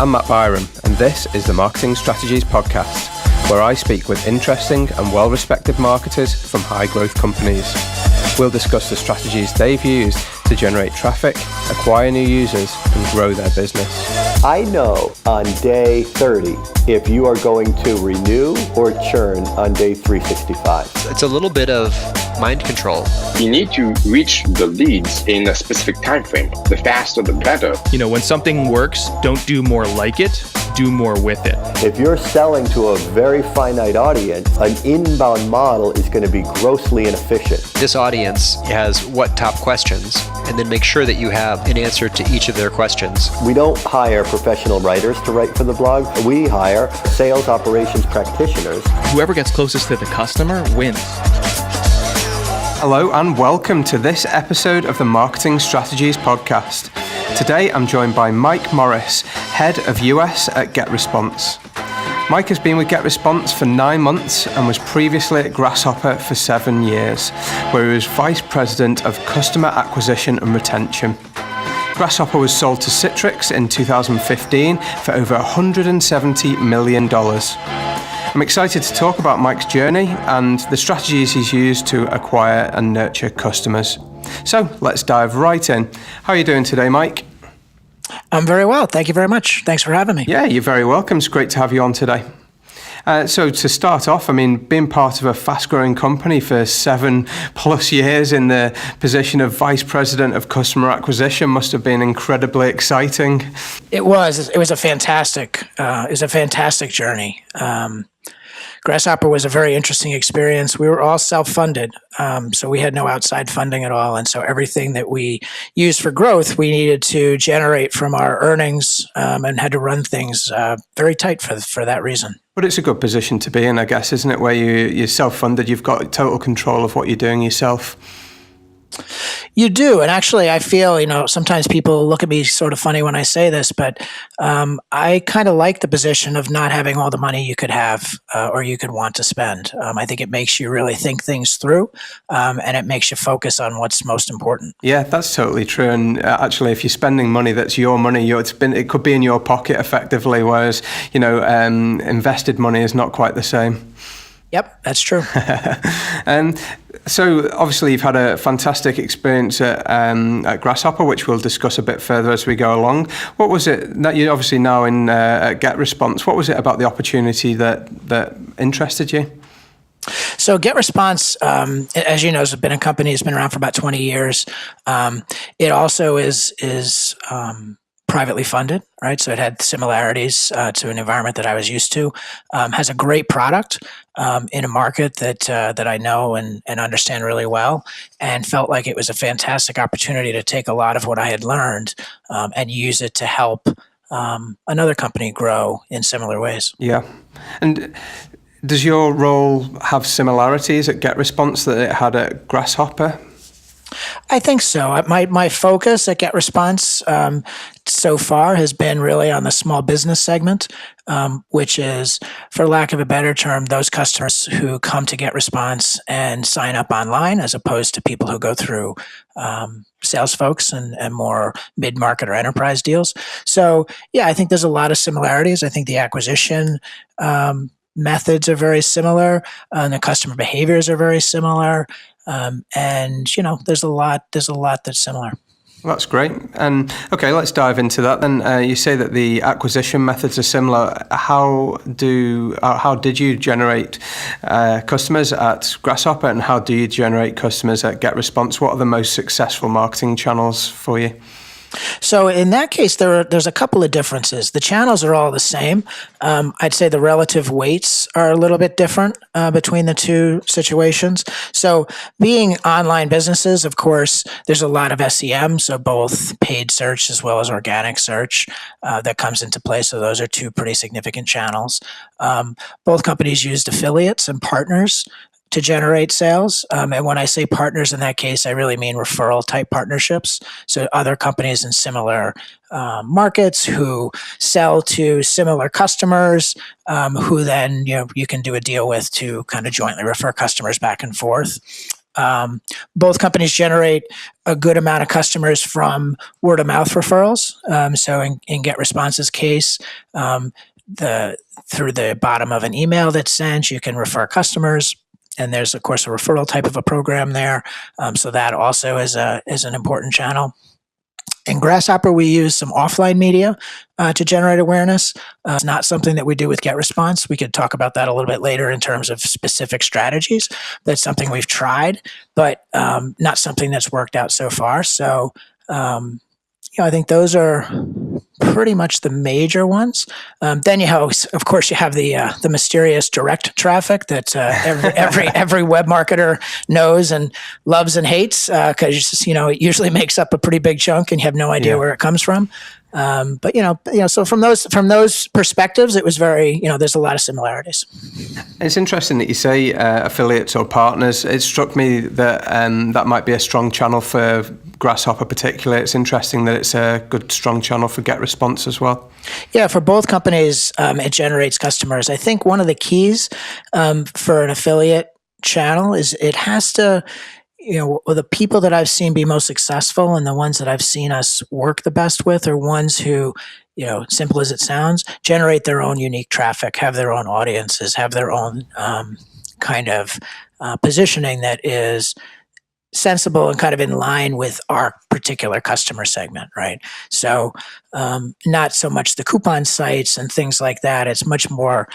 I'm Matt Byram, and this is the Marketing Strategies Podcast, where I speak with interesting and well-respected marketers from high-growth companies. We'll discuss the strategies they've used to generate traffic, acquire new users, and grow their business. I know on day 30 if you are going to renew or churn on day 365. It's a little bit of mind control. You need to reach the leads in a specific time frame. The faster, the better. When something works, don't do more like it, do more with it. If you're selling to a very finite audience, an inbound model is going to be grossly inefficient. This audience has what top questions, and then make sure that you have an answer to each of their questions. We don't hire professional writers to write for the blog. We hire sales operations practitioners. Whoever gets closest to the customer wins. Hello and welcome to this episode of the Marketing Strategies Podcast. Today I'm joined by Mike Morris, Head of U.S. at GetResponse. Mike has been with GetResponse for 9 months and was previously at Grasshopper for 7 years, where he was Vice President of Customer Acquisition and Retention. Grasshopper was sold to Citrix in 2015 for over $170 million. I'm excited to talk about Mike's journey and the strategies he's used to acquire and nurture customers. So let's dive right in. How are you doing today, Mike? I'm very well. Thank you very much. Thanks for having me. Yeah, you're very welcome. It's great to have you on today. So to start off, being part of a fast-growing company for 7+ years in the position of Vice President of Customer Acquisition must have been incredibly exciting. It was. It was a fantastic journey. Grasshopper was a very interesting experience. We were all self-funded, so we had no outside funding at all. And so everything that we used for growth, we needed to generate from our earnings and had to run things very tight for that reason. But it's a good position to be in, I guess, isn't it? Where you're self-funded, you've got total control of what you're doing yourself. You do. And actually, I feel, sometimes people look at me sort of funny when I say this, but I kind of like the position of not having all the money you could have or you could want to spend. I think it makes you really think things through and it makes you focus on what's most important. Yeah, that's totally true. And actually, if you're spending money that's your money, it could be in your pocket effectively, whereas, invested money is not quite the same. Yep, that's true. So obviously you've had a fantastic experience at Grasshopper, which we'll discuss a bit further as we go along. What was it that you're obviously now in at GetResponse? What was it about the opportunity that interested you? So GetResponse, as you know, has been a company. It's been around for about 20 years. It also is privately funded, right? So it had similarities to an environment that I was used to. Has a great product in a market that I know and understand really well, and felt like it was a fantastic opportunity to take a lot of what I had learned and use it to help another company grow in similar ways. Yeah. And does your role have similarities at GetResponse that it had at Grasshopper? I think so. My focus at GetResponse so far has been really on the small business segment, which is, for lack of a better term, those customers who come to GetResponse and sign up online, as opposed to people who go through sales folks and more mid-market or enterprise deals. So, yeah, I think there's a lot of similarities. I think the acquisition methods are very similar, and the customer behaviors are very similar. There's a lot that's similar. Well, that's great. And okay, let's dive into that then. You say that the acquisition methods are similar. How did you generate customers at Grasshopper, and how do you generate customers at GetResponse? What are the most successful marketing channels for you? So in that case, there's a couple of differences. The channels are all the same. I'd say the relative weights are a little bit different between the two situations. So being online businesses, of course, there's a lot of SEM, so both paid search as well as organic search that comes into play. So those are two pretty significant channels. Both companies used affiliates and partners to generate sales. And when I say partners in that case, I really mean referral type partnerships. So other companies in similar markets who sell to similar customers, who then you can do a deal with to kind of jointly refer customers back and forth. Both companies generate a good amount of customers from word of mouth referrals. So in GetResponse's case, through the bottom of an email that's sent, you can refer customers. And there's, of course, a referral type of a program there. So that also is an important channel. In Grasshopper, we use some offline media to generate awareness. It's not something that we do with GetResponse. We could talk about that a little bit later in terms of specific strategies. That's something we've tried, but not something that's worked out so far. So, I think those are pretty much the major ones. Then you have, of course, you have the mysterious direct traffic that every web marketer knows and loves and hates because it usually makes up a pretty big chunk, and you have no idea where it comes from. But so from those perspectives, it was very, there's a lot of similarities. It's interesting that you say affiliates or partners. It struck me that that might be a strong channel for Grasshopper particularly. It's interesting that it's a good, strong channel for GetResponse as well. Yeah, for both companies, it generates customers. I think one of the keys for an affiliate channel is it has to, the people that I've seen be most successful and the ones that I've seen us work the best with are ones who, simple as it sounds, generate their own unique traffic, have their own audiences, have their own kind of positioning that is sensible and kind of in line with our particular customer segment, right? So not so much the coupon sites and things like that. It's much more,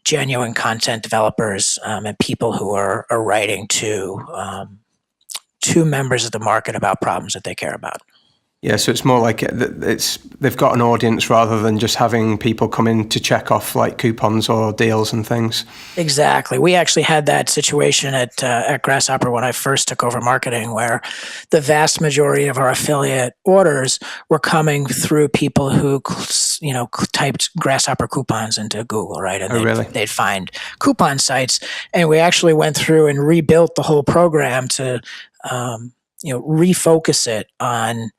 genuine content developers and people who are writing to members of the market about problems that they care about. Yeah, so it's more like they've got an audience rather than just having people come in to check off like coupons or deals and things. Exactly. We actually had that situation at Grasshopper when I first took over marketing, where the vast majority of our affiliate orders were coming through people who typed Grasshopper coupons into Google, right? And really? They'd find coupon sites, and we actually went through and rebuilt the whole program to refocus it on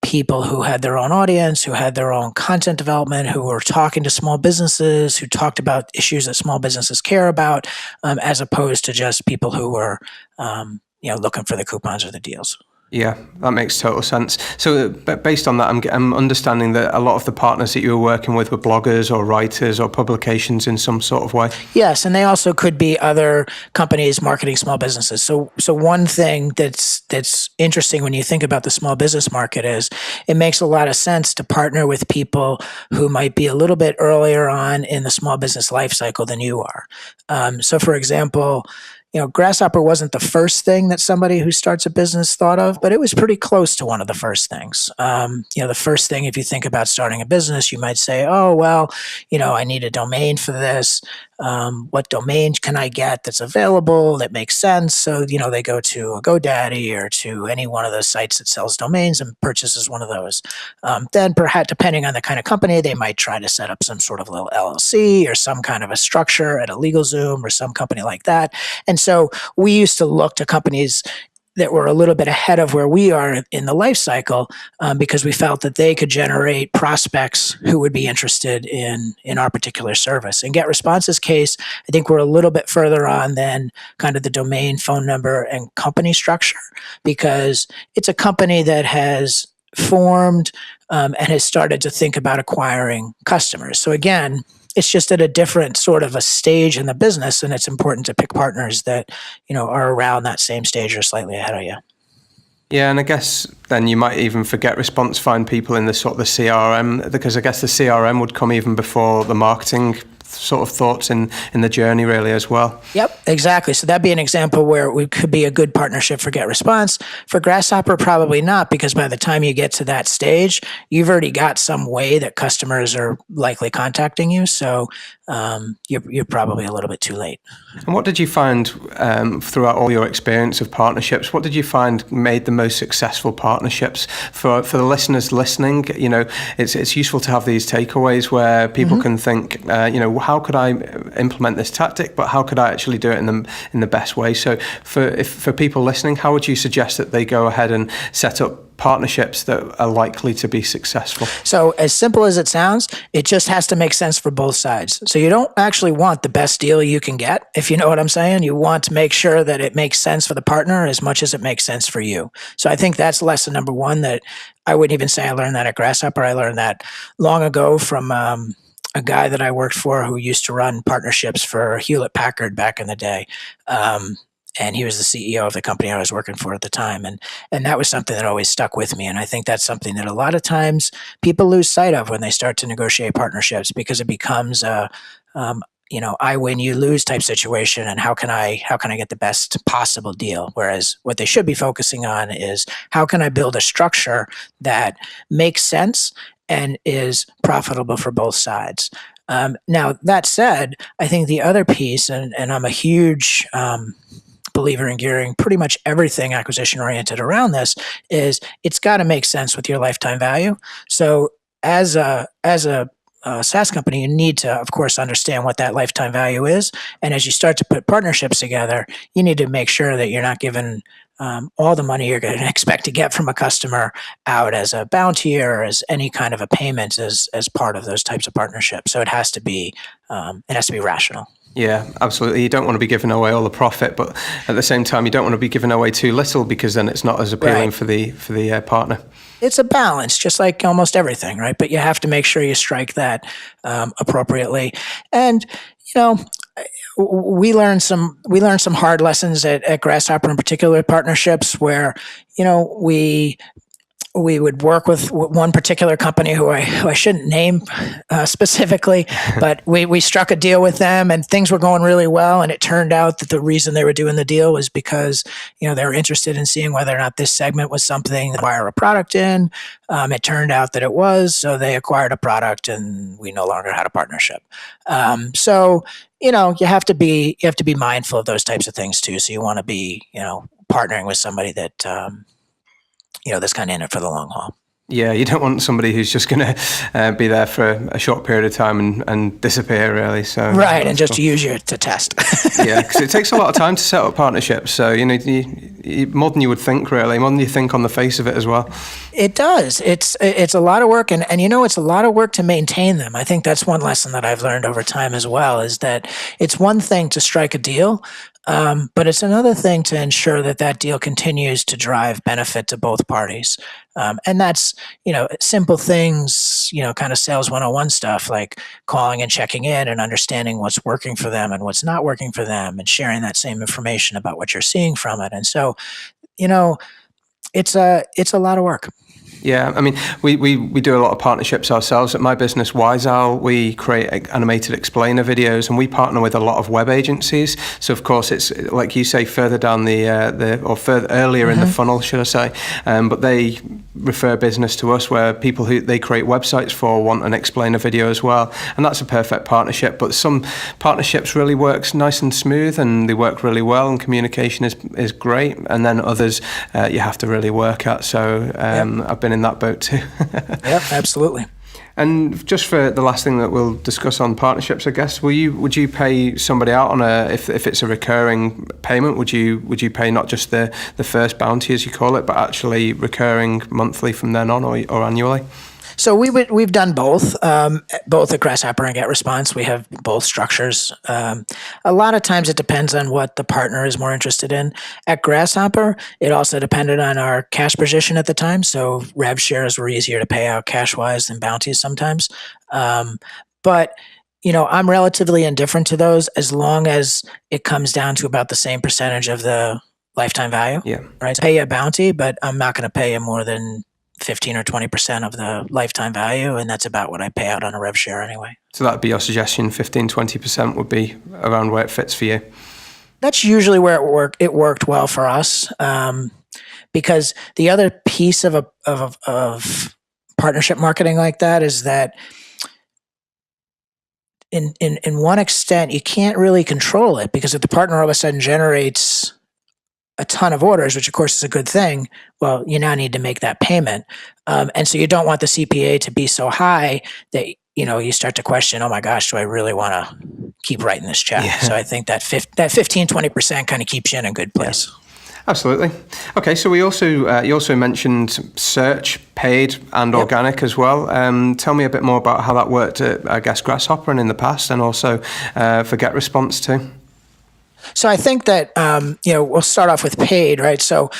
people who had their own audience, who had their own content development, who were talking to small businesses, who talked about issues that small businesses care about, as opposed to just people who were, looking for the coupons or the deals. Yeah, that makes total sense. So based on that, I'm understanding that a lot of the partners that you were working with were bloggers or writers or publications in some sort of way. Yes, and they also could be other companies marketing small businesses. So one thing that's interesting when you think about the small business market is it makes a lot of sense to partner with people who might be a little bit earlier on in the small business life cycle than you are. So for example, Grasshopper wasn't the first thing that somebody who starts a business thought of, but it was pretty close to one of the first things. The first thing, if you think about starting a business, you might say, oh, well, I need a domain for this. What domain can I get that's available, that makes sense? So, they go to a GoDaddy or to any one of those sites that sells domains and purchases one of those. Then perhaps, depending on the kind of company, they might try to set up some sort of little LLC or some kind of a structure at a LegalZoom or some company like that. And so we used to look to companies that were a little bit ahead of where we are in the life cycle because we felt that they could generate prospects who would be interested in our particular service. In GetResponse's case, I think we're a little bit further on than kind of the domain, phone number, and company structure, because it's a company that has formed and has started to think about acquiring customers. So again, it's just at a different sort of a stage in the business, and it's important to pick partners that, are around that same stage or slightly ahead of you. Yeah, and I guess then you might even for GetResponse find people in the sort of the CRM, because I guess the CRM would come even before the marketing sort of thoughts in the journey really as well. Yep, exactly. So that'd be an example where we could be a good partnership for GetResponse. For Grasshopper, probably not, because by the time you get to that stage, you've already got some way that customers are likely contacting you. So you're probably a little bit too late. And what did you find throughout all your experience of partnerships? What did you find made the most successful partnerships for the listeners listening? It's useful to have these takeaways where people can think, how could I implement this tactic, but how could I actually do it in the best way? So for people listening, how would you suggest that they go ahead and set up partnerships that are likely to be successful? So as simple as it sounds, it just has to make sense for both sides. So you don't actually want the best deal you can get, if you know what I'm saying. You want to make sure that it makes sense for the partner as much as it makes sense for you. So I think that's lesson number one, that I wouldn't even say I learned that at Grasshopper. I learned that long ago from a guy that I worked for who used to run partnerships for Hewlett Packard back in the day. And he was the CEO of the company I was working for at the time. And that was something that always stuck with me. And I think that's something that a lot of times people lose sight of when they start to negotiate partnerships, because it becomes a, I win, you lose type situation. And how can I get the best possible deal? Whereas what they should be focusing on is, how can I build a structure that makes sense and is profitable for both sides? Now, that said, I think the other piece, and I'm a huge believer in gearing pretty much everything acquisition oriented around this, is it's got to make sense with your lifetime value. So as a SaaS company, you need to, of course, understand what that lifetime value is. And as you start to put partnerships together, you need to make sure that you're not giving all the money you're going to expect to get from a customer out as a bounty or as any kind of a payment as part of those types of partnerships. So it has to be rational. Yeah, absolutely. You don't want to be giving away all the profit, but at the same time, you don't want to be giving away too little, because then it's not as appealing for the partner. It's a balance, just like almost everything, right? But you have to make sure you strike that appropriately. And we learned some hard lessons at Grasshopper, in particular partnerships, where we would work with one particular company who I shouldn't name specifically, but we struck a deal with them and things were going really well. And it turned out that the reason they were doing the deal was because, they were interested in seeing whether or not this segment was something to acquire a product in. It turned out that it was, so they acquired a product and we no longer had a partnership. So you have to be mindful of those types of things too. So you want to be, partnering with somebody that, that's kind of in it for the long haul. Yeah, you don't want somebody who's just going to be there for a short period of time and disappear, really. So right, and just use you to test. Yeah, because it takes a lot of time to set up partnerships. So you more than you would think, really, more than you think on the face of it as well. It does. It's a lot of work, and it's a lot of work to maintain them. I think that's one lesson that I've learned over time as well, is that it's one thing to strike a deal, but it's another thing to ensure that deal continues to drive benefit to both parties. And that's, simple things, kind of sales 101 stuff, like calling and checking in and understanding what's working for them and what's not working for them, and sharing that same information about what you're seeing from it. And so, it's a lot of work. Yeah, I mean, we do a lot of partnerships ourselves. At my business, WiseOwl, we create animated explainer videos, and we partner with a lot of web agencies. So, of course, it's like you say, further down or further earlier in the funnel, should I say? But they refer business to us, where people who they create websites for want an explainer video as well, and that's a perfect partnership. But some partnerships really works nice and smooth, and they work really well, and communication is great. And then others you have to really work at. So I've been in that boat too. Yep, absolutely. And just for the last thing that we'll discuss on partnerships, I guess, would you pay somebody out on if it's a recurring payment? Would you pay not just the first bounty, as you call it, but actually recurring monthly from then on, or annually? So we've done both at Grasshopper and GetResponse. We have both structures. A lot of times it depends on what the partner is more interested in. At Grasshopper, it also depended on our cash position at the time. So rev shares were easier to pay out cash-wise than bounties sometimes. But I'm relatively indifferent to those, as long as it comes down to about the same percentage of the lifetime value. Yeah. Right. Pay you a bounty, but I'm not going to pay you more than 15 or 20% of the lifetime value, and that's about what I pay out on a rev share anyway. So that'd be your suggestion, 15-20% would be around where it fits for you? That's usually where it worked well for us, because the other piece of partnership marketing like that is that in one extent, you can't really control it, because if the partner all of a sudden generates a ton of orders, which of course is a good thing, well, you now need to make that payment. And so you don't want the CPA to be so high that, you start to question, oh my gosh, do I really want to keep writing this check? Yeah. So I think that 15-20% kind of keeps you in a good place. Absolutely. Okay, so we also you also mentioned search, paid, and organic as well. Tell me a bit more about how that worked at, I guess, Grasshopper and in the past, and also for GetResponse too. So I think that we'll start off with paid, right? So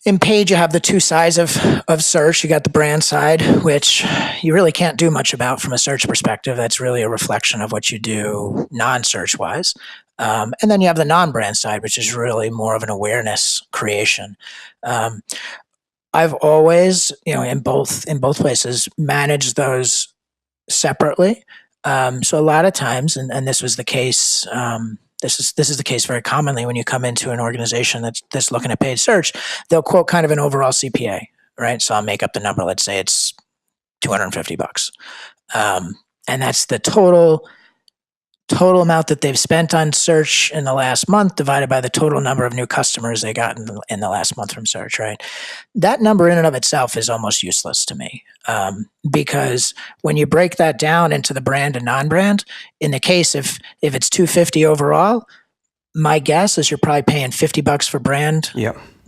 in paid, you have the two sides of search. You got the brand side, which you really can't do much about from a search perspective. That's really a reflection of what you do non-search wise. And then you have the non-brand side, which is really more of an awareness creation. I've always, in both places, managed those separately. So a lot of times, and this was the case. This is the case very commonly when you come into an organization that's looking at paid search. They'll quote kind of an overall CPA, right? So I'll make up the number. Let's say it's $250, and that's the total amount that they've spent on search in the last month divided by the total number of new customers they got in the last month from search, right? That number in and of itself is almost useless to me, because when you break that down into the brand and non-brand, in the case if it's 250 overall, my guess is you're probably paying $50 for brand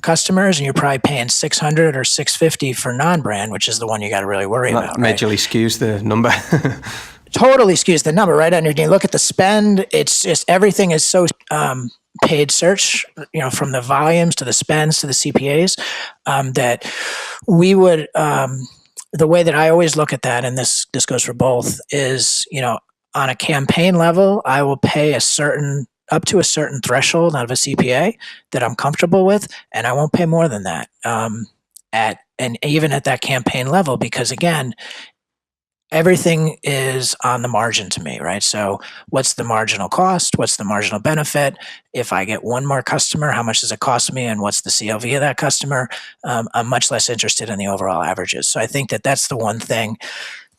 customers, and you're probably paying 600 or 650 for non-brand, which is the one you got to really worry about. Majorly skews the number. Totally skews the number, right? And you look at the spend, it's just everything is so paid search, from the volumes to the spends to the CPAs, that we would, the way that I always look at that, and this goes for both, is, on a campaign level, I will pay up to a certain threshold out of a CPA that I'm comfortable with, and I won't pay more than that, and even at that campaign level, because again, everything is on the margin to me, right? So what's the marginal cost? What's the marginal benefit? If I get one more customer, how much does it cost me? And what's the CLV of that customer? I'm much less interested in the overall averages. So I think that that's the one thing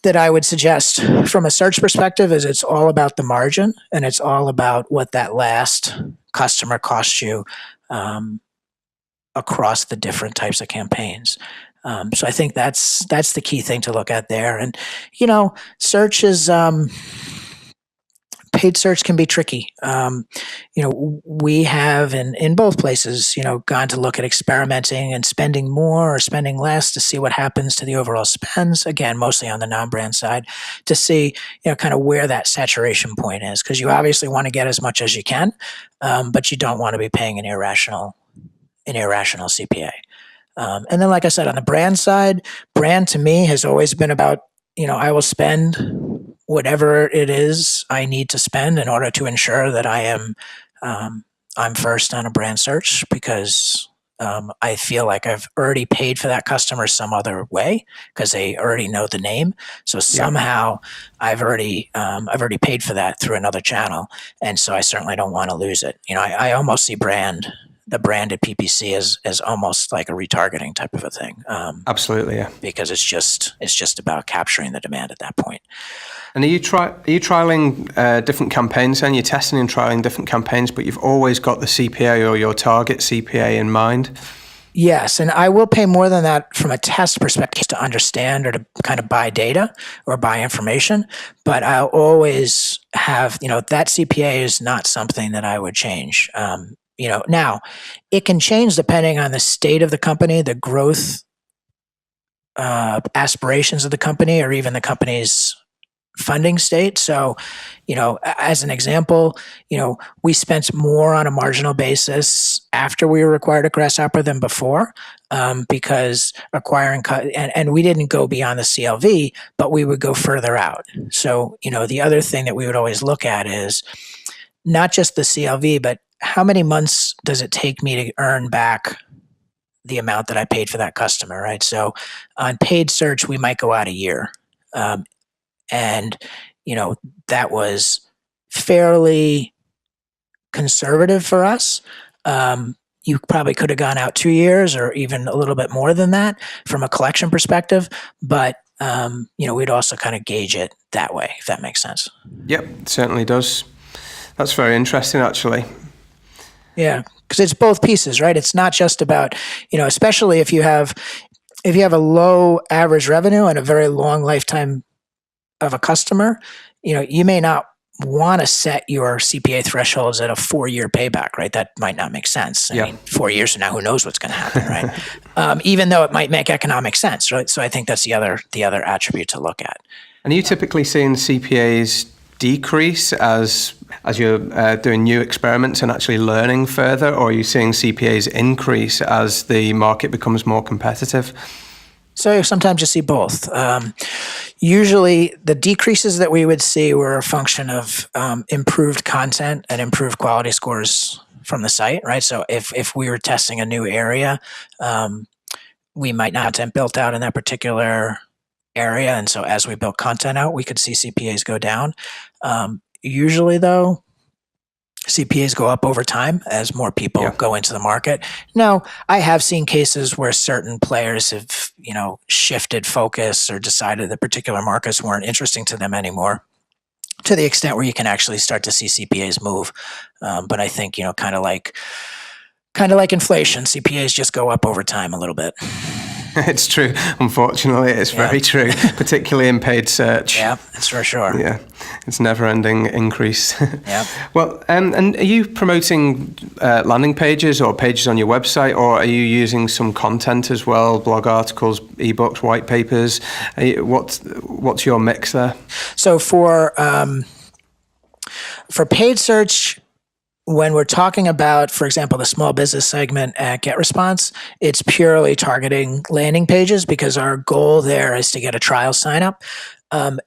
that I would suggest from a search perspective is it's all about the margin, and it's all about what that last customer costs you across the different types of campaigns. So I think that's the key thing to look at there. And, search is, paid search can be tricky. We have in both places, gone to look at experimenting and spending more or spending less to see what happens to the overall spends. Again, mostly on the non-brand side, to see, kind of where that saturation point is. Because you obviously want to get as much as you can, but you don't want to be paying an irrational CPA. And then, like I said, on the brand side, brand to me has always been about, I will spend whatever it is I need to spend in order to ensure that I'm first on a brand search, because I feel like I've already paid for that customer some other way because they already know the name. So somehow I've already paid for that through another channel, and so I certainly don't want to lose it. I almost see the branded PPC as almost like a retargeting type of a thing. Absolutely, yeah. Because it's just about capturing the demand at that point. And are you trialing different campaigns? And you're testing and trialing different campaigns, but you've always got the CPA or your target CPA in mind? Yes, and I will pay more than that from a test perspective to understand or to kind of buy data or buy information. But I'll always have, that CPA is not something that I would change. Now it can change depending on the state of the company, the growth aspirations of the company, or even the company's funding state. So, as an example, we spent more on a marginal basis after we were acquired at Grasshopper than before, because acquiring and we didn't go beyond the CLV, but we would go further out. So, the other thing that we would always look at is not just the CLV, but how many months does it take me to earn back the amount that I paid for that customer, right? So on paid search, we might go out a year. And, that was fairly conservative for us. You probably could have gone out 2 years or even a little bit more than that from a collection perspective. But, we'd also kind of gauge it that way, if that makes sense. Yep, it certainly does. That's very interesting, actually. Yeah, because it's both pieces, right? It's not just about, especially if you have a low average revenue and a very long lifetime of a customer, you may not want to set your CPA thresholds at a 4-year payback, right? That might not make sense. I mean, 4 years from now, who knows what's going to happen, right? Even though it might make economic sense, right? So I think that's the other attribute to look at. And are you typically seeing CPAs decrease as you're doing new experiments and actually learning further, or are you seeing CPAs increase as the market becomes more competitive? So sometimes you see both. Usually the decreases that we would see were a function of improved content and improved quality scores from the site, right? So if we were testing a new area, we might not have content built out in that particular area. And so as we built content out, we could see CPAs go down. Usually though, CPAs go up over time as more people go into the market. Now, I have seen cases where certain players have, shifted focus or decided that particular markets weren't interesting to them anymore, to the extent where you can actually start to see CPAs move. But I think, kind of like inflation, CPAs just go up over time a little bit. It's true. Unfortunately, it's very true, particularly in paid search. Yeah, that's for sure. Yeah, it's never-ending increase. Yeah. Well, and are you promoting landing pages or pages on your website, or are you using some content as well, blog articles, ebooks, white papers? What's your mix there? So for paid search, when we're talking about, for example, the small business segment at GetResponse, it's purely targeting landing pages because our goal there is to get a trial sign up.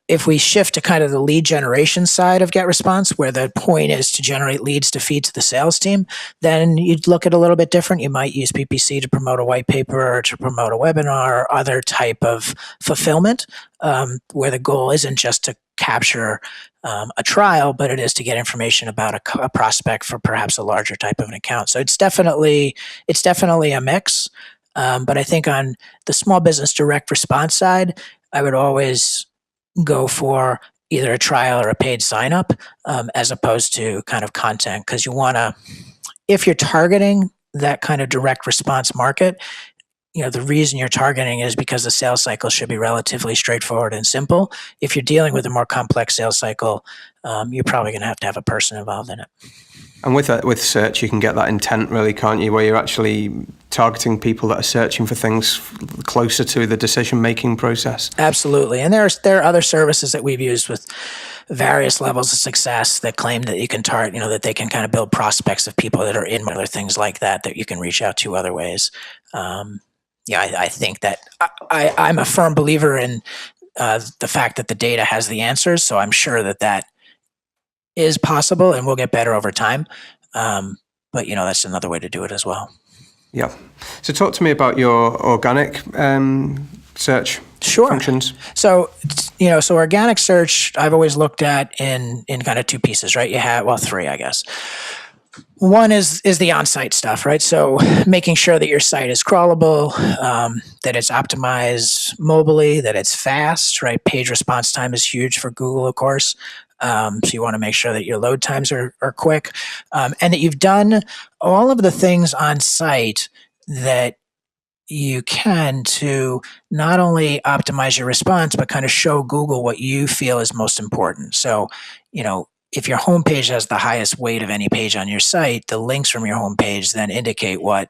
If we shift to kind of the lead generation side of GetResponse, where the point is to generate leads to feed to the sales team, then you'd look at a little bit different. You might use PPC to promote a white paper or to promote a webinar or other type of fulfillment, where the goal isn't just to capture a trial, but it is to get information about a prospect for perhaps a larger type of an account. So it's definitely a mix. But I think on the small business direct response side, I would always go for either a trial or a paid sign up, as opposed to kind of content. Because you want to, if you're targeting that kind of direct response market, the reason you're targeting is because the sales cycle should be relatively straightforward and simple. If you're dealing with a more complex sales cycle, you're probably going to have a person involved in it. And with search, you can get that intent, really, can't you? Where you're actually targeting people that are searching for things closer to the decision-making process. Absolutely. And there are other services that we've used with various levels of success that claim that you can target, that they can kind of build prospects of people that are in other things like that you can reach out to other ways. I think that I'm a firm believer in the fact that the data has the answers. So I'm sure that is possible and will get better over time. But that's another way to do it as well. Yeah. So talk to me about your organic search functions. So, so organic search, I've always looked at in kind of two pieces, right? You have, three, I guess. One is the on-site stuff, right? So making sure that your site is crawlable, that it's optimized mobilely, that it's fast, right? Page response time is huge for Google, of course. So you want to make sure that your load times are quick, and that you've done all of the things on site that you can to not only optimize your response, but kind of show Google what you feel is most important. So, if your homepage has the highest weight of any page on your site, the links from your homepage then indicate what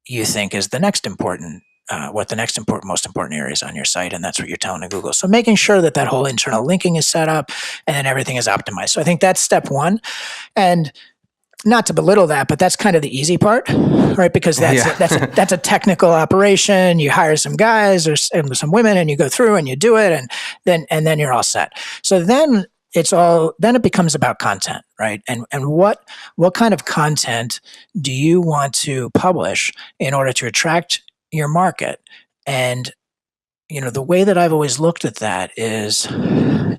you think is the next important, most important areas on your site, and that's what you're telling to Google. So making sure that whole internal linking is set up and then everything is optimized. So I think that's step one. And not to belittle that, but that's kind of the easy part, right? Because that's a technical operation. You hire some guys or some women, and you go through and you do it, and then you're all set. So then it becomes about content, right? And what kind of content do you want to publish in order to attract your market? And the way that I've always looked at that is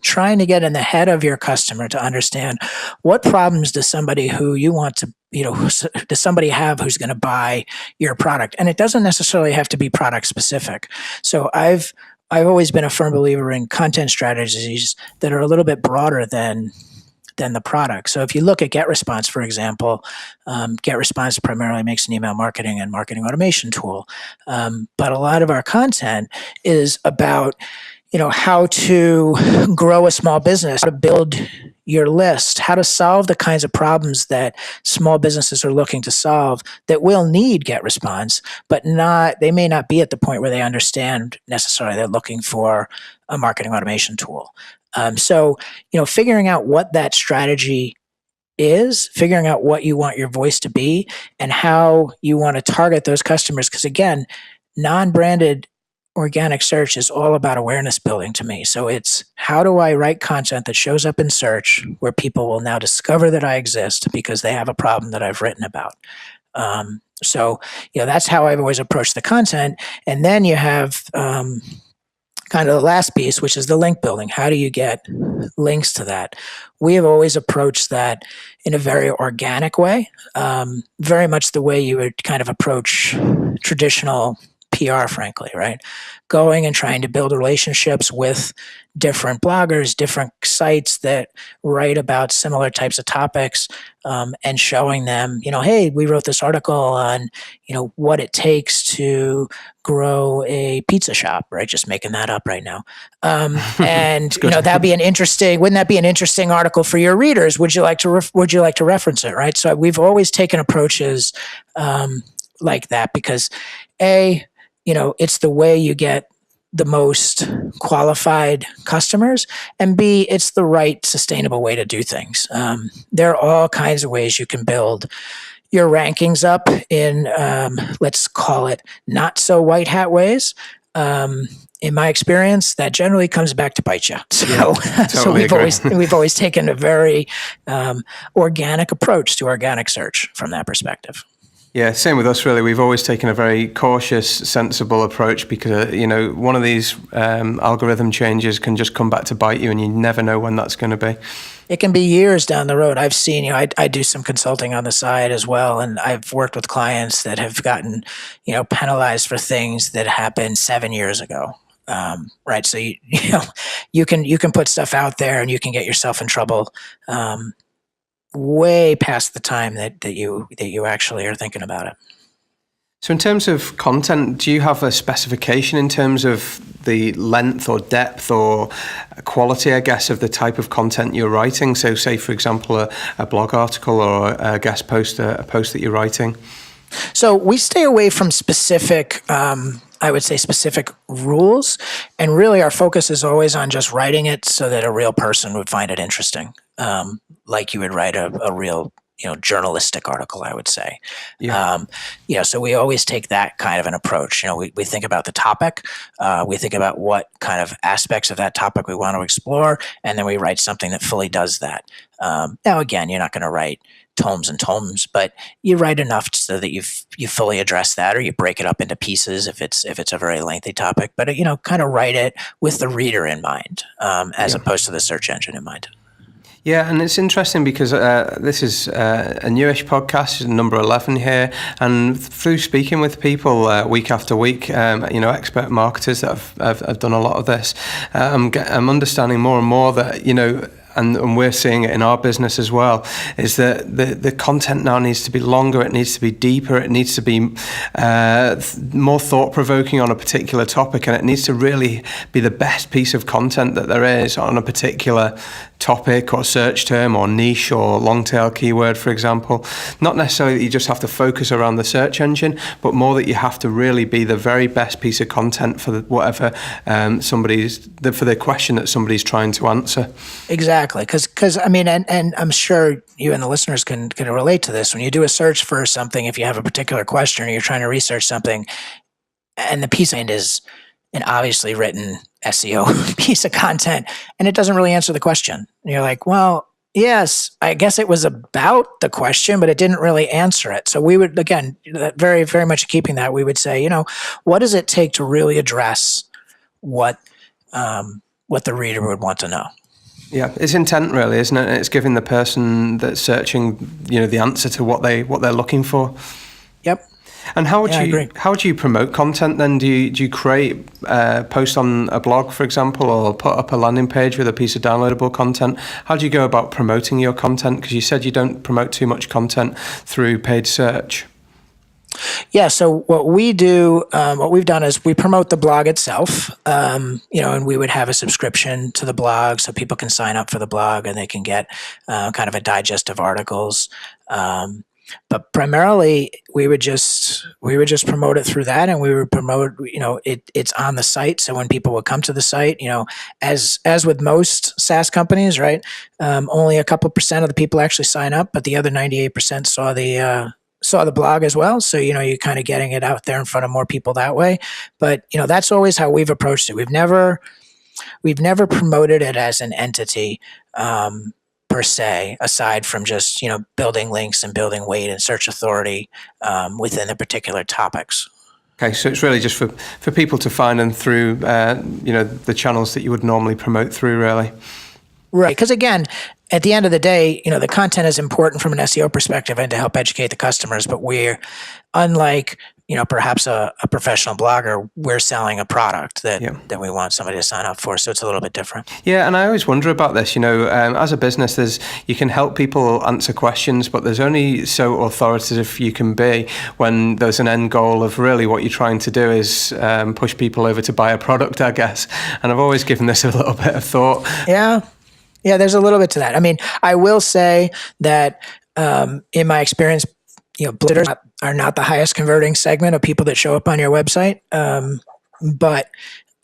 trying to get in the head of your customer to understand what problems does somebody who you want to, does somebody have who's going to buy your product? And it doesn't necessarily have to be product specific. So I've always been a firm believer in content strategies that are a little bit broader than the product. So if you look at GetResponse, for example, GetResponse primarily makes an email marketing and marketing automation tool. But a lot of our content is about, how to grow a small business, how to build your list, how to solve the kinds of problems that small businesses are looking to solve that will need GetResponse, but they may not be at the point where they understand necessarily they're looking for a marketing automation tool. So, figuring out what that strategy is, figuring out what you want your voice to be and how you want to target those customers. Because again, non-branded organic search is all about awareness building to me. So it's how do I write content that shows up in search where people will now discover that I exist because they have a problem that I've written about. So, that's how I've always approached the content. And then you have kind of the last piece, which is the link building. How do you get links to that? We have always approached that in a very organic way, very much the way you would kind of approach traditional PR, frankly, right? Going and trying to build relationships with different bloggers, different sites that write about similar types of topics, and showing them, hey, we wrote this article on, what it takes to grow a pizza shop, right? Just making that up right now. And that'd be wouldn't that be an interesting article for your readers? Would you like to reference it, right? So we've always taken approaches like that because it's the way you get the most qualified customers, and B, it's the right sustainable way to do things. There are all kinds of ways you can build your rankings up in, let's call it, not so white hat ways. In my experience, that generally comes back to bite you. So, we've always taken a very organic approach to organic search from that perspective. Yeah, same with us, really. We've always taken a very cautious, sensible approach because, one of these algorithm changes can just come back to bite you and you never know when that's going to be. It can be years down the road. I've seen, I do some consulting on the side as well, and I've worked with clients that have gotten, penalized for things that happened 7 years ago. Right. So, you can put stuff out there and you can get yourself in trouble way past the time that you actually are thinking about it. So in terms of content, do you have a specification in terms of the length or depth or quality, I guess, of the type of content you're writing? So say, for example, a blog article or a guest post, a post that you're writing. So we stay away from specific rules. And really our focus is always on just writing it so that a real person would find it interesting. Like you would write a real, journalistic article, I would say. Yeah. So we always take that kind of an approach. We think about the topic, we think about what kind of aspects of that topic we want to explore, and then we write something that fully does that. Now, again, you're not going to write tomes and tomes, but you write enough so that you fully address that, or you break it up into pieces if it's a very lengthy topic. But kind of write it with the reader in mind, as opposed to the search engine in mind. Yeah, and it's interesting because this is a newish podcast, number 11 here, and through speaking with people week after week, expert marketers that have done a lot of this, I'm understanding more and more that, and we're seeing it in our business as well, is that the content now needs to be longer, it needs to be deeper, it needs to be more thought-provoking on a particular topic, and it needs to really be the best piece of content that there is on a particular topic or search term or niche or long-tail keyword, for example. Not necessarily that you just have to focus around the search engine, but more that you have to really be the very best piece of content for whatever for the question that somebody's trying to answer. Exactly, because and I'm sure you and the listeners can relate to this. When you do a search for something, if you have a particular question or you're trying to research something, and the piece is an obviously written SEO piece of content, and it doesn't really answer the question, and you're like, well, yes, I guess it was about the question, but it didn't really answer it. So we would, again, very, very much keeping that, we would say, what does it take to really address what the reader would want to know? Yeah, it's intent, really, isn't it? It's giving the person that's searching, the answer to what they're looking for. Yep. And how do you promote content then? Do you create post on a blog, for example, or put up a landing page with a piece of downloadable content? How do you go about promoting your content? Because you said you don't promote too much content through paid search. Yeah. So what we do, what we've done is we promote the blog itself, and we would have a subscription to the blog so people can sign up for the blog and they can get kind of a digest of articles. But primarily, we would just promote it through that, and we would promote. It's on the site, so when people would come to the site, as with most SaaS companies, right? Only a couple percent of the people actually sign up, but the other 98% saw the blog as well. So you're kind of getting it out there in front of more people that way. But that's always how we've approached it. We've never promoted it as an entity. Per se, aside from just building links and building weight and search authority within the particular topics. Okay, so it's really just for people to find them through the channels that you would normally promote through, really. Right, because again, at the end of the day, the content is important from an SEO perspective and to help educate the customers. But we're unlike perhaps a professional blogger, we're selling a product that we want somebody to sign up for. So it's a little bit different. Yeah, and I always wonder about this. As a business, you can help people answer questions, but there's only so authoritative you can be when there's an end goal of really what you're trying to do is push people over to buy a product, I guess. And I've always given this a little bit of thought. Yeah, there's a little bit to that. I mean, I will say that in my experience, blizzards are not the highest converting segment of people that show up on your website. But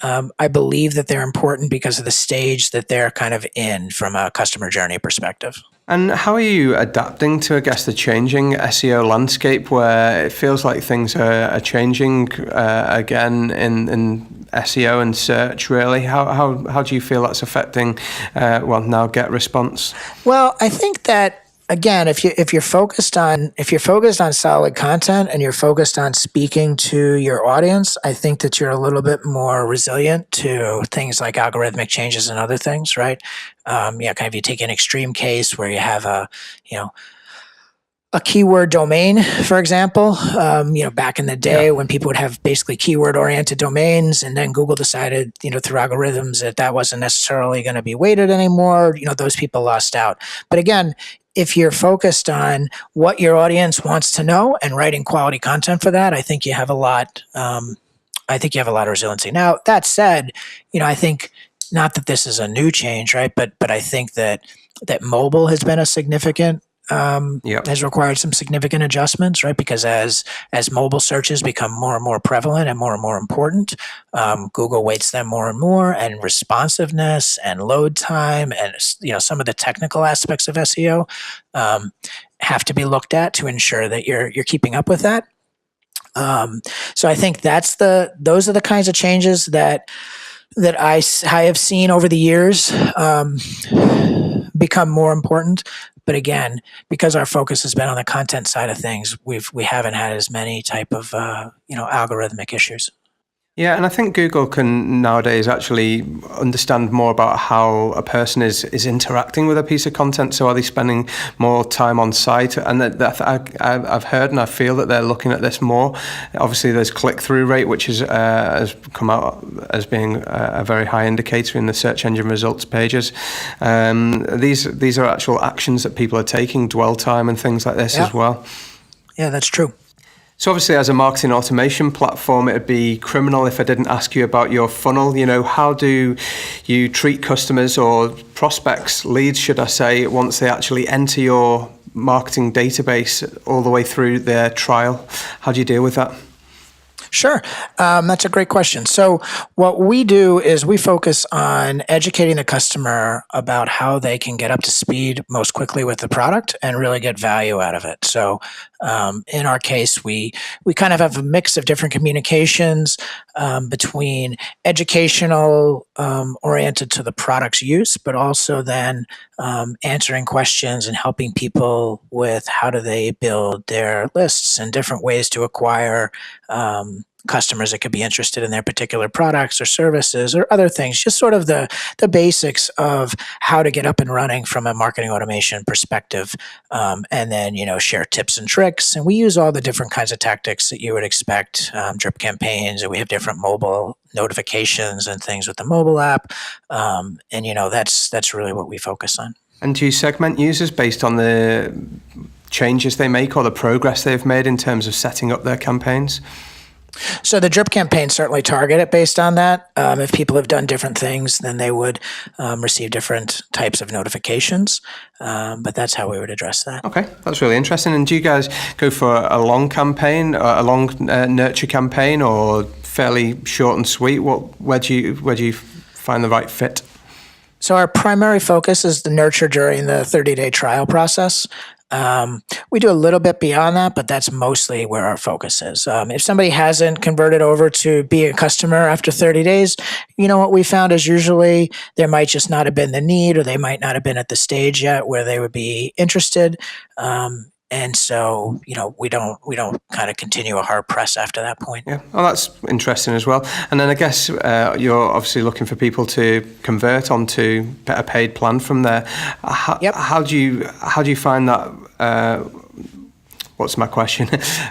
I believe that they're important because of the stage that they're kind of in from a customer journey perspective. And how are you adapting to, I guess, the changing SEO landscape where it feels like things are changing again in SEO and search, really? How do you feel that's affecting, now GetResponse? Well, I think that, again, if you're focused on solid content and you're focused on speaking to your audience, I think that you're a little bit more resilient to things like algorithmic changes and other things, right? Kind of you take an extreme case where you have a keyword domain, for example. Back in the day when people would have basically keyword-oriented domains, and then Google decided, through algorithms that wasn't necessarily going to be weighted anymore. Those people lost out. But again, if you're focused on what your audience wants to know and writing quality content for that, I think you have a lot. I think you have a lot of resiliency. Now, that said, I think not that this is a new change, right? But I think that mobile has been a significant. Has required some significant adjustments, right? Because as mobile searches become more and more prevalent and more important, Google weights them more and more, and responsiveness and load time and some of the technical aspects of SEO have to be looked at to ensure that you're keeping up with that. So I think those are the kinds of changes that I have seen over the years become more important. But again, because our focus has been on the content side of things, we haven't had as many type of algorithmic issues. Yeah, and I think Google can nowadays actually understand more about how a person is interacting with a piece of content. So are they spending more time on site? And I've heard and I feel that they're looking at this more. Obviously, there's click-through rate, which has come out as being a very high indicator in the search engine results pages. These are actual actions that people are taking, dwell time and things like this as well. Yeah, that's true. So obviously, as a marketing automation platform, it would be criminal if I didn't ask you about your funnel. How do you treat customers or prospects, leads, should I say, once they actually enter your marketing database all the way through their trial? How do you deal with that? Sure. That's a great question. So what we do is we focus on educating the customer about how they can get up to speed most quickly with the product and really get value out of it. So in our case, we kind of have a mix of different communications between educational oriented to the product's use, but also then answering questions and helping people with how do they build their lists and different ways to acquire customers that could be interested in their particular products or services or other things, just sort of the basics of how to get up and running from a marketing automation perspective, and then share tips and tricks. And we use all the different kinds of tactics that you would expect, drip campaigns, and we have different mobile notifications and things with the mobile app, and that's really what we focus on. And do you segment users based on the changes they make or the progress they've made in terms of setting up their campaigns? So the drip campaigns certainly target it based on that. If people have done different things, then they would receive different types of notifications. But that's how we would address that. Okay, that's really interesting. And do you guys go for a long campaign, a long nurture campaign, or fairly short and sweet? Where do you find the right fit? So our primary focus is the nurture during the 30-day trial process. We do a little bit beyond that, but that's mostly where our focus is. If somebody hasn't converted over to be a customer after 30 days, what we found is usually there might just not have been the need, or they might not have been at the stage yet where they would be interested. And so, we don't kind of continue a hard press after that point. Yeah, well, that's interesting as well. And then I guess you're obviously looking for people to convert onto a paid plan from there. How do you find that? What's my question?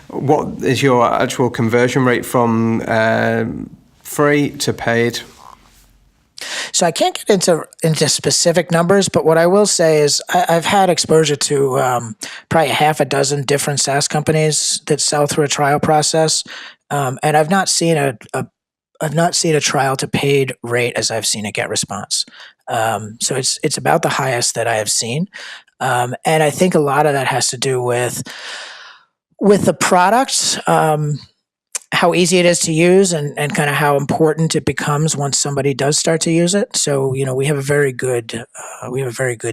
What is your actual conversion rate from free to paid? So I can't get into specific numbers, but what I will say is I've had exposure to probably half a dozen different SaaS companies that sell through a trial process, and I've not seen a trial to paid rate as I've seen a GetResponse. So it's about the highest that I have seen, and I think a lot of that has to do with the product. How easy it is to use and kind of how important it becomes once somebody does start to use it. So, we have a very good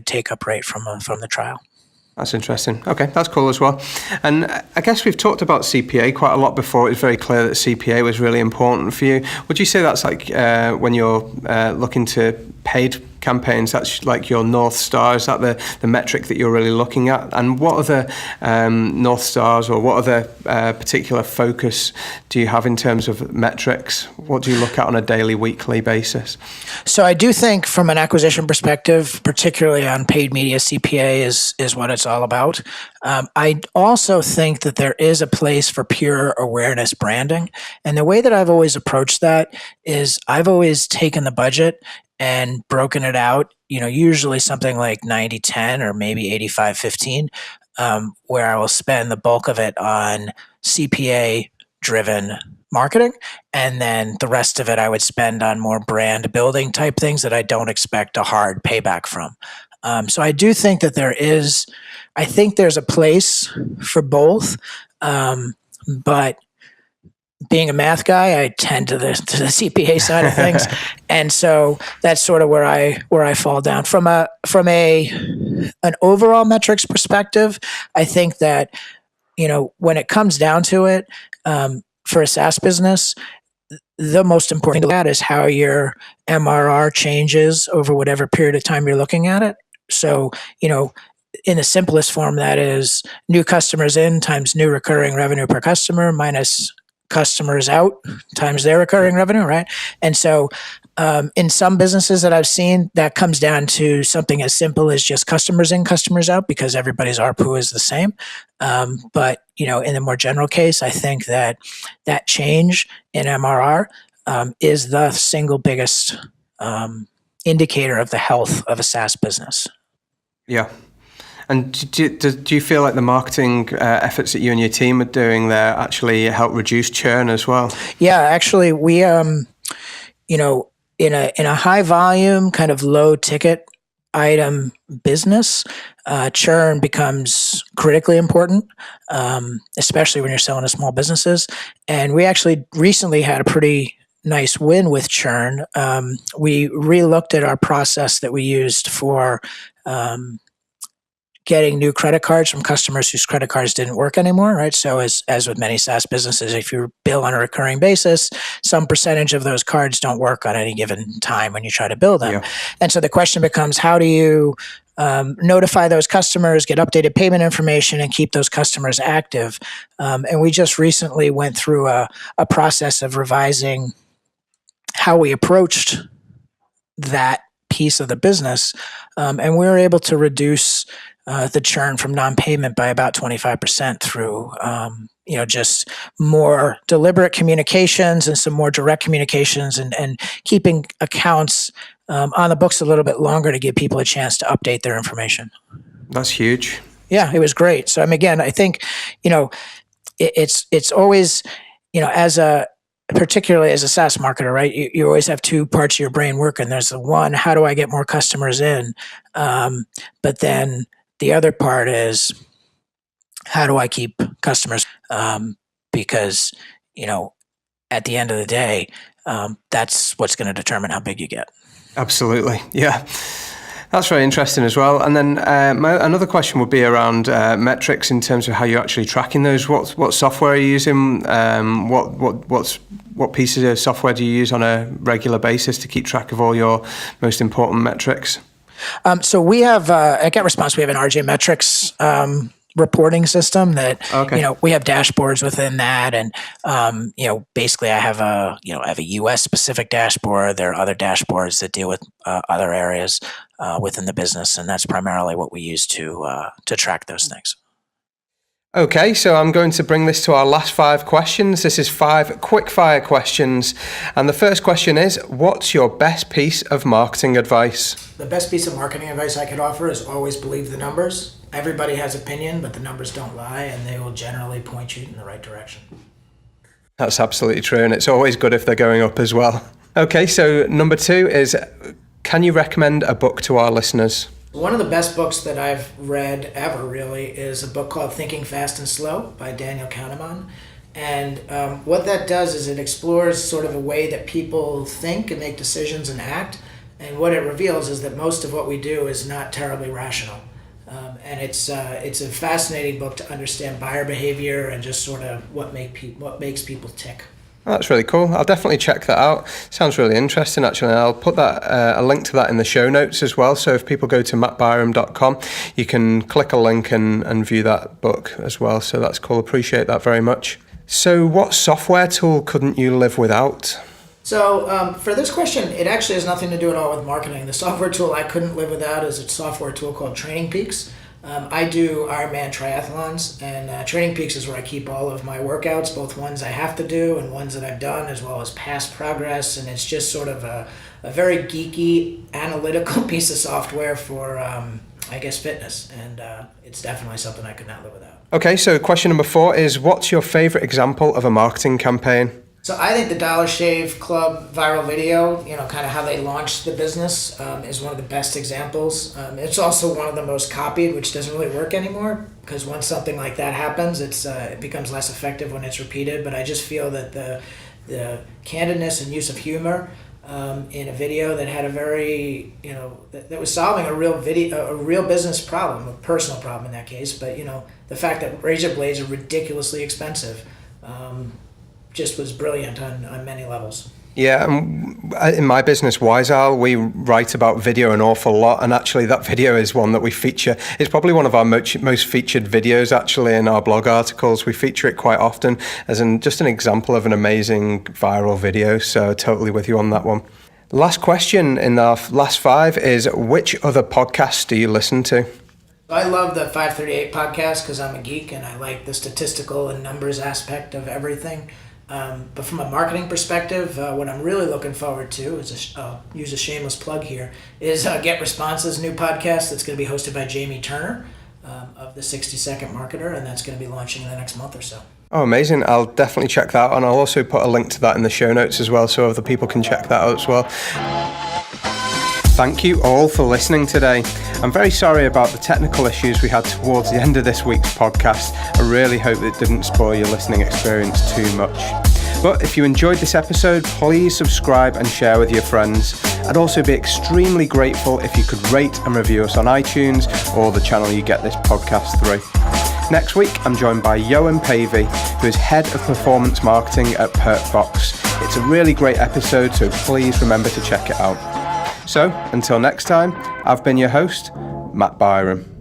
take-up rate from the trial. That's interesting. Okay, that's cool as well. And I guess we've talked about CPA quite a lot before. It was very clear that CPA was really important for you. Would you say that's like when you're looking to paid campaigns, that's like your North Star? Is that the metric that you're really looking at? And what other North Stars or what other particular focus do you have in terms of metrics? What do you look at on a daily, weekly basis? So I do think from an acquisition perspective, particularly on paid media, CPA is what it's all about. I also think that there is a place for pure awareness branding. And the way that I've always approached that is I've always taken the budget and broken it out, usually something like 90-10 or maybe 85-15, where I will spend the bulk of it on CPA-driven marketing. And then the rest of it I would spend on more brand building type things that I don't expect a hard payback from. So I do think that there's a place for both, but being a math guy, I tend to the CPA side of things, and so that's sort of where I fall down from an overall metrics perspective. I think that when it comes down to it, for a SaaS business, the most important thing to look at is how your MRR changes over whatever period of time you're looking at it. So in the simplest form, that is new customers in times new recurring revenue per customer minus customers out times their recurring revenue, right? And so in some businesses that I've seen, that comes down to something as simple as just customers in, customers out, because everybody's ARPU is the same. But in the more general case, I think that change in MRR is the single biggest indicator of the health of a SaaS business. Yeah. And do you feel like the marketing efforts that you and your team are doing there actually help reduce churn as well? Yeah, actually, we in a high volume, kind of low ticket item business, churn becomes critically important, especially when you're selling to small businesses. And we actually recently had a pretty nice win with churn. We re-looked at our process that we used for getting new credit cards from customers whose credit cards didn't work anymore, right? So as with many SaaS businesses, if you bill on a recurring basis, some percentage of those cards don't work on any given time when you try to bill them. Yeah. And so the question becomes, how do you notify those customers, get updated payment information, and keep those customers active? And we just recently went through a process of revising how we approached that piece of the business, and we were able to reduce the churn from non-payment by about 25% through, just more deliberate communications and some more direct communications and keeping accounts on the books a little bit longer to give people a chance to update their information. That's huge. Yeah, it was great. So, again, I think, it's always, particularly as a SaaS marketer, right? You always have two parts of your brain working. There's the one, how do I get more customers in? But then the other part is, how do I keep customers? Because, at the end of the day, that's what's going to determine how big you get. Absolutely. Yeah. That's very interesting as well. And then another question would be around metrics in terms of how you're actually tracking those. What software are you using? What pieces of software do you use on a regular basis to keep track of all your most important metrics? So we have at GetResponse, we have an RJ Metrics reporting system that we have dashboards within that, and basically I have a U.S. specific dashboard. There are other dashboards that deal with other areas within the business, and that's primarily what we use to track those things. Okay, so I'm going to bring this to our last 5 questions. This is 5 quick fire questions. And the first question is, what's your best piece of marketing advice? The best piece of marketing advice I could offer is always believe the numbers. Everybody has opinion, but the numbers don't lie, and they will generally point you in the right direction. That's absolutely true, and it's always good if they're going up as well. Okay, so number 2 is, can you recommend a book to our listeners? One of the best books that I've read ever, really, is a book called Thinking Fast and Slow by Daniel Kahneman. And what that does is it explores sort of a way that people think and make decisions and act. And what it reveals is that most of what we do is not terribly rational. And it's a fascinating book to understand buyer behavior and just sort of what makes people tick. Oh, that's really cool. I'll definitely check that out. Sounds really interesting, actually. I'll put that a link to that in the show notes as well. So if people go to mattbyram.com, you can click a link and view that book as well. So that's cool. Appreciate that very much. So what software tool couldn't you live without? So for this question, it actually has nothing to do at all with marketing. The software tool I couldn't live without is a software tool called Training Peaks. I do Ironman triathlons, and Training Peaks is where I keep all of my workouts, both ones I have to do and ones that I've done, as well as past progress. And it's just sort of a very geeky, analytical piece of software for, fitness. And it's definitely something I could not live without. Okay, so question number 4 is, what's your favorite example of a marketing campaign? So I think the Dollar Shave Club viral video, kind of how they launched the business, is one of the best examples. It's also one of the most copied, which doesn't really work anymore, because once something like that happens, it becomes less effective when it's repeated. But I just feel that the candidness and use of humor in a video that had a very, that was solving a real business problem, a personal problem in that case. But, the fact that razor blades are ridiculously expensive, just was brilliant on many levels. Yeah, in my business, WiseOwl, we write about video an awful lot, and actually that video is one that we feature. It's probably one of our most featured videos, actually, in our blog articles. We feature it quite often as just an example of an amazing viral video, so totally with you on that one. Last question in our last 5 is, which other podcasts do you listen to? I love the 538 podcast because I'm a geek and I like the statistical and numbers aspect of everything. But from a marketing perspective, what I'm really looking forward to is, I'll use a shameless plug here, is GetResponse's new podcast that's going to be hosted by Jamie Turner of the 60-Second Marketer, and that's going to be launching in the next month or so. Oh, amazing. I'll definitely check that out, and I'll also put a link to that in the show notes as well, so other people can check that out as well. Thank you all for listening today. I'm very sorry about the technical issues we had towards the end of this week's podcast. I really hope it didn't spoil your listening experience too much. But if you enjoyed this episode, please subscribe and share with your friends. I'd also be extremely grateful if you could rate and review us on iTunes or the channel you get this podcast through. Next week, I'm joined by Johan Pavey, who is Head of Performance Marketing at Perkbox. It's a really great episode, so please remember to check it out. So, until next time, I've been your host, Matt Byram.